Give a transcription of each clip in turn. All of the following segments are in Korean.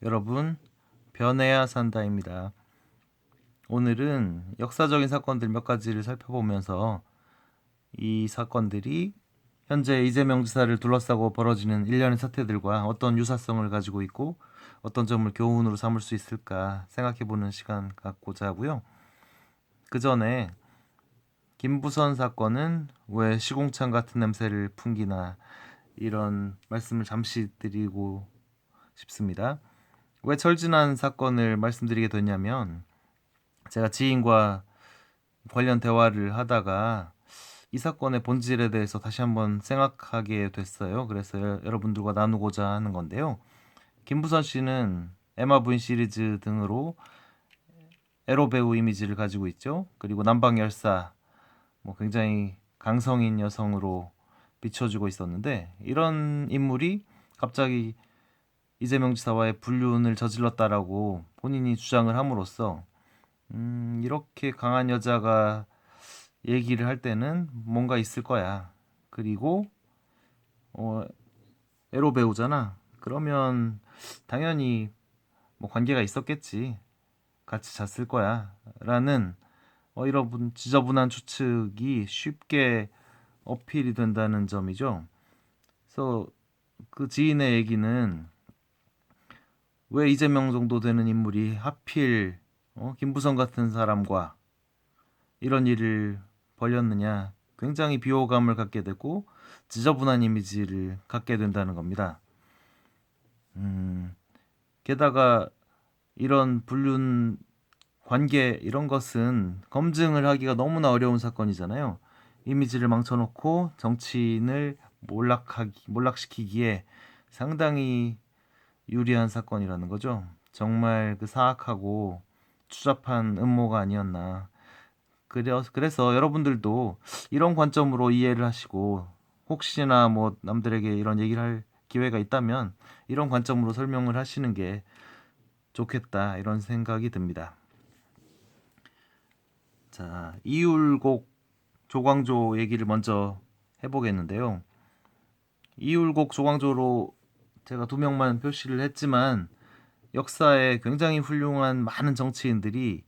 여러분, 변해야 산다입니다. 오늘은 역사적인 사건들 몇 가지를 살펴보면서 이 사건들이 현재 이재명 지사를 둘러싸고 벌어지는 일련의 사태들과 어떤 유사성을 가지고 있고 어떤 점을 교훈으로 삼을 수 있을까 생각해보는 시간 갖고자 하고요. 그 전에 김부선 사건은 왜 시궁창 같은 냄새를 풍기나 이런 말씀을 잠시 드리고 싶습니다. 왜 철진한 사건을 말씀드리게 됐냐면 제가 지인과 관련 대화를 하다가 이 사건의 본질에 대해서 다시 한번 생각하게 됐어요. 그래서 여러분들과 나누고자 하는 건데요. 김부선 씨는 에마 부인 시리즈 등으로 에로 배우 이미지를 가지고 있죠. 그리고 남방 열사, 굉장히 강성인 여성으로 비춰주고 있었는데 이런 인물이 갑자기 이재명 지사와의 불륜을 저질렀다라고 본인이 주장을 함으로써 이렇게 강한 여자가 얘기를 할 때는 뭔가 있을 거야. 그리고 어, 에로 배우잖아. 그러면 당연히 뭐 관계가 있었겠지. 같이 잤을 거야. 라는 이런 지저분한 추측이 쉽게 어필이 된다는 점이죠. 그래서 그 지인의 얘기는 왜 이재명 정도 되는 인물이 하필 김부성 같은 사람과 이런 일을 벌였느냐, 굉장히 비호감을 갖게 되고 지저분한 이미지를 갖게 된다는 겁니다. 게다가 이런 불륜 관계 이런 것은 검증을 하기가 너무나 어려운 사건이잖아요. 이미지를 망쳐놓고 정치인을 몰락시키기에 상당히 유리한 사건이라는 거죠. 정말 그 사악하고 추잡한 음모가 아니었나. 그래서 여러분들도 이런 관점으로 이해를 하시고 혹시나 뭐 남들에게 이런 얘기를 할 기회가 있다면 이런 관점으로 설명을 하시는 게 좋겠다 이런 생각이 듭니다. 자, 이율곡 조광조 얘기를 먼저 해보겠는데요. 이율곡 조광조로 제가 두 명만 표시를 했지만 역사에 굉장히 훌륭한 많은 정치인들이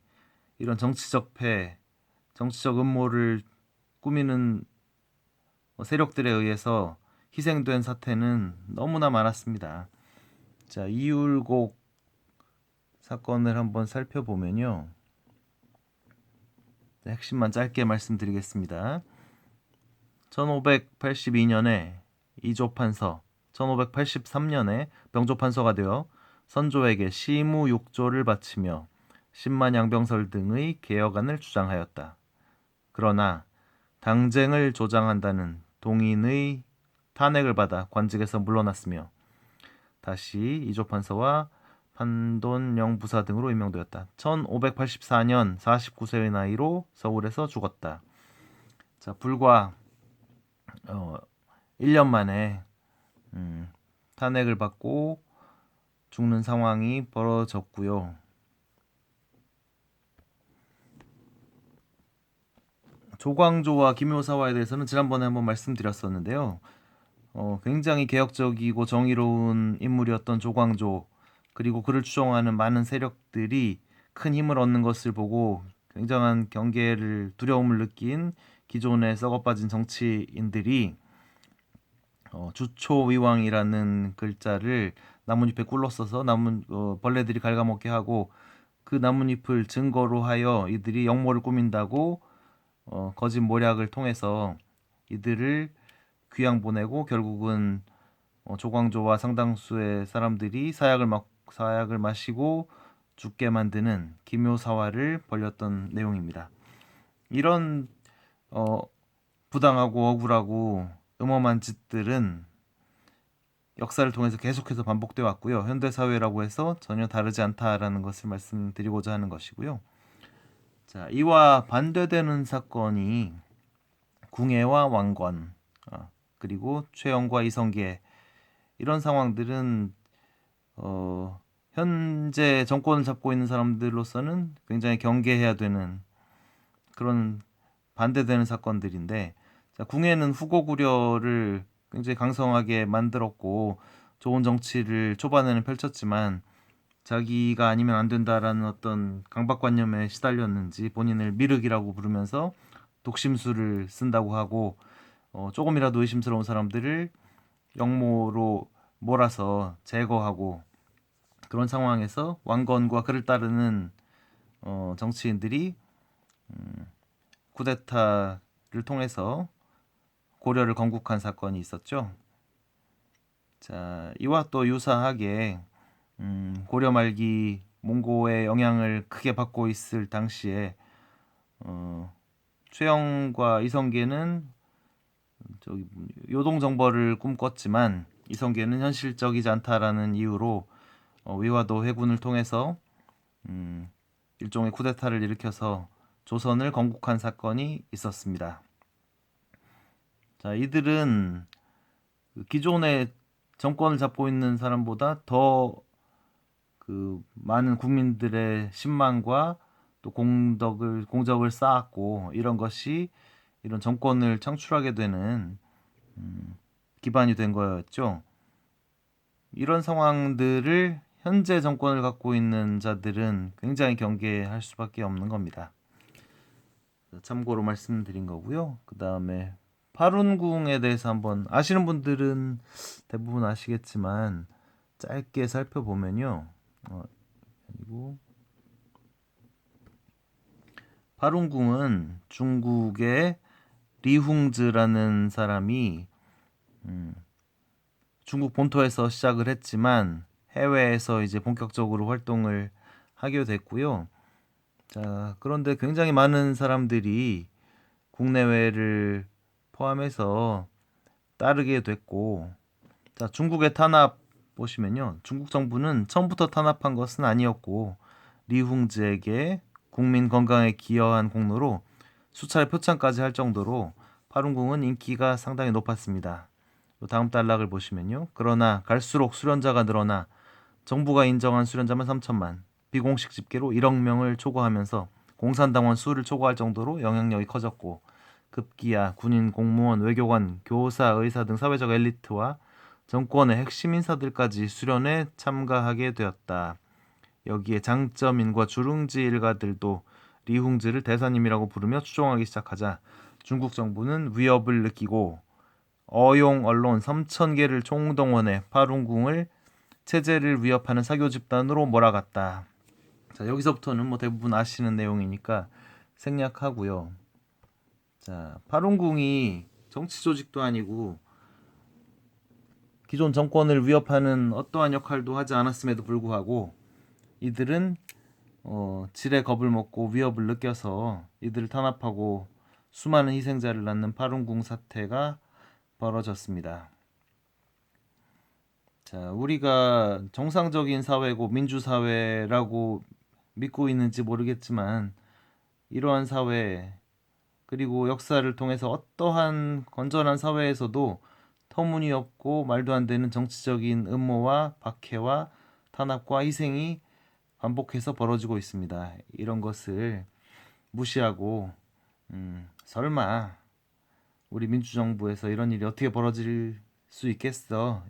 이런 정치적 패, 정치적 음모를 꾸미는 세력들에 의해서 희생된 사태는 너무나 많았습니다. 자, 이율곡 사건을 한번 살펴보면요. 핵심만 짧게 말씀드리겠습니다. 1582년에 이조판서, 1583년에 병조판서가 되어 선조에게 시무육조를 바치며 10만 양병설 등의 개혁안을 주장하였다. 그러나 당쟁을 조장한다는 동인의 탄핵을 받아 관직에서 물러났으며 다시 이조판서와 판돈영 부사 등으로 임명되었다. 1584년 49세의 나이로 서울에서 죽었다. 자, 불과 1년 만에 탄핵을 받고 죽는 상황이 벌어졌고요. 조광조와 김효사와에 대해서는 지난번에 한번 말씀드렸었는데요. 굉장히 개혁적이고 정의로운 인물이었던 조광조, 그리고 그를 추종하는 많은 세력들이 큰 힘을 얻는 것을 보고 굉장한 경계를 두려움을 느낀 기존의 썩어빠진 정치인들이 주초위왕이라는 글자를 나뭇잎에 꿀로 써서 벌레들이 갉아먹게 하고 그 나뭇잎을 증거로 하여 이들이 역모를 꾸민다고 거짓 모략을 통해서 이들을 귀양 보내고 결국은 조광조와 상당수의 사람들이 사약을 마시고 죽게 만드는 기묘사화를 벌였던 내용입니다. 이런 어, 부당하고 억울하고 음험한 짓들은 역사를 통해서 계속해서 반복되어 왔고요. 현대 사회라고 해서 전혀 다르지 않다라는 것을 말씀드리고자 하는 것이고요. 자, 이와 반대되는 사건이 궁예와 왕권, 그리고 최영과 이성계 이런 상황들은 현재 정권을 잡고 있는 사람들로서는 굉장히 경계해야 되는 그런 반대되는 사건들인데, 자, 궁예는 후고 구려를 굉장히 강성하게 만들었고 좋은 정치를 초반에는 펼쳤지만 자기가 아니면 안 된다라는 어떤 강박관념에 시달렸는지 본인을 미륵이라고 부르면서 독심술을 쓴다고 하고 조금이라도 의심스러운 사람들을 영모로 몰아서 제거하고 그런 상황에서 왕건과 그를 따르는 정치인들이 쿠데타를 통해서 고려를 건국한 사건이 있었죠. 자, 이와 또 유사하게 고려 말기 몽고의 영향을 크게 받고 있을 당시에 최영과 이성계는 요동 정벌을 꿈꿨지만 이성계는 현실적이지 않다라는 이유로 위화도 해군을 통해서 일종의 쿠데타를 일으켜서 조선을 건국한 사건이 있었습니다. 자, 이들은 기존의 정권을 잡고 있는 사람보다 더 많은 국민들의 신망과 또 공적을 쌓았고 이런 것이 이런 정권을 창출하게 되는 기반이 된 거였죠. 이런 상황들을 현재 정권을 갖고 있는 자들은 굉장히 경계할 수밖에 없는 겁니다. 참고로 말씀드린 거고요. 그 다음에 파룬궁에 대해서 한번 아시는 분들은 대부분 아시겠지만 짧게 살펴보면요. 그리고 파룬궁은 중국의 리홍즈라는 사람이 중국 본토에서 시작을 했지만 해외에서 이제 본격적으로 활동을 하게 됐고요. 자, 그런데 굉장히 많은 사람들이 국내외를 포함해서 따르게 됐고, 자, 중국의 탄압 보시면요. 중국 정부는 처음부터 탄압한 것은 아니었고, 리홍즈에게 국민 건강에 기여한 공로로 수차례 표창까지 할 정도로 파룬궁은 인기가 상당히 높았습니다. 다음 단락을 보시면요. 그러나 갈수록 수련자가 늘어나 정부가 인정한 수련자만 3천만, 비공식 집계로 1억 명을 초과하면서 공산당원 수를 초과할 정도로 영향력이 커졌고 급기야 군인, 공무원, 외교관, 교사, 의사 등 사회적 엘리트와 정권의 핵심 인사들까지 수련에 참가하게 되었다. 여기에 장점인과 주룽지 일가들도 리홍즈를 대사님이라고 부르며 추종하기 시작하자 중국 정부는 위협을 느끼고 어용 언론 3,000개를 총동원해 파룬궁을 체제를 위협하는 사교 집단으로 몰아갔다. 자, 여기서부터는 뭐 대부분 아시는 내용이니까 생략하고요. 자, 파룬궁이 정치 조직도 아니고 기존 정권을 위협하는 어떠한 역할도 하지 않았음에도 불구하고 이들은 질의 겁을 먹고 위협을 느껴서 이들을 탄압하고 수많은 희생자를 낳는 파룬궁 사태가 벌어졌습니다. 자, 우리가 정상적인 사회고 민주사회라고 믿고 있는지 모르겠지만 이러한 사회 그리고 역사를 통해서 어떠한 건전한 사회에서도 터무니없고 말도 안 되는 정치적인 음모와 박해와 탄압과 희생이 반복해서 벌어지고 있습니다. 이런 것을 무시하고 설마 우리 민주정부에서 이런 일이 어떻게 벌어질 수 있겠어?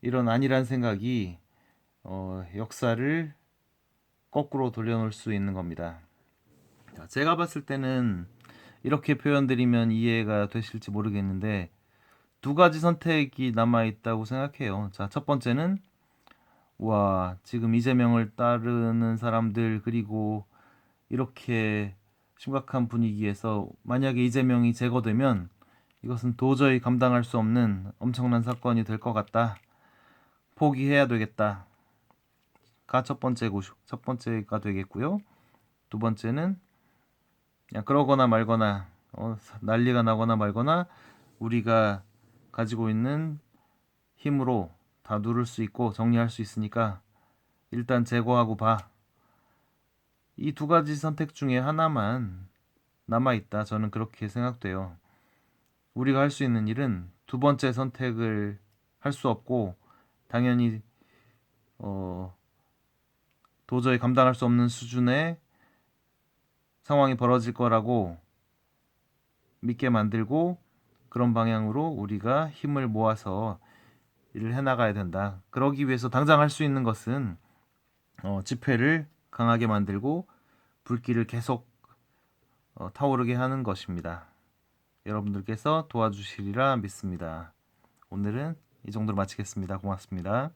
이런 안일한 생각이 역사를 거꾸로 돌려놓을 수 있는 겁니다. 제가 봤을 때는 이렇게 표현드리면 이해가 되실지 모르겠는데 두 가지 선택이 남아 있다고 생각해요. 자, 첫 번째는 와, 지금 이재명을 따르는 사람들 그리고 이렇게 심각한 분위기에서 만약에 이재명이 제거되면 이것은 도저히 감당할 수 없는 엄청난 사건이 될 것 같다. 포기해야 되겠다. 가 첫 번째가 되겠고요. 두 번째는 그냥 그러거나 말거나 난리가 나거나 말거나 우리가 가지고 있는 힘으로 다 누를 수 있고 정리할 수 있으니까 일단 제거하고 봐. 이 두 가지 선택 중에 하나만 남아있다. 저는 그렇게 생각돼요. 우리가 할 수 있는 일은 두 번째 선택을 할 수 없고 당연히 도저히 감당할 수 없는 수준의 상황이 벌어질 거라고 믿게 만들고 그런 방향으로 우리가 힘을 모아서 일을 해나가야 된다. 그러기 위해서 당장 할 수 있는 것은 집회를 강하게 만들고 불길을 계속 타오르게 하는 것입니다. 여러분들께서 도와주시리라 믿습니다. 오늘은 이 정도로 마치겠습니다. 고맙습니다.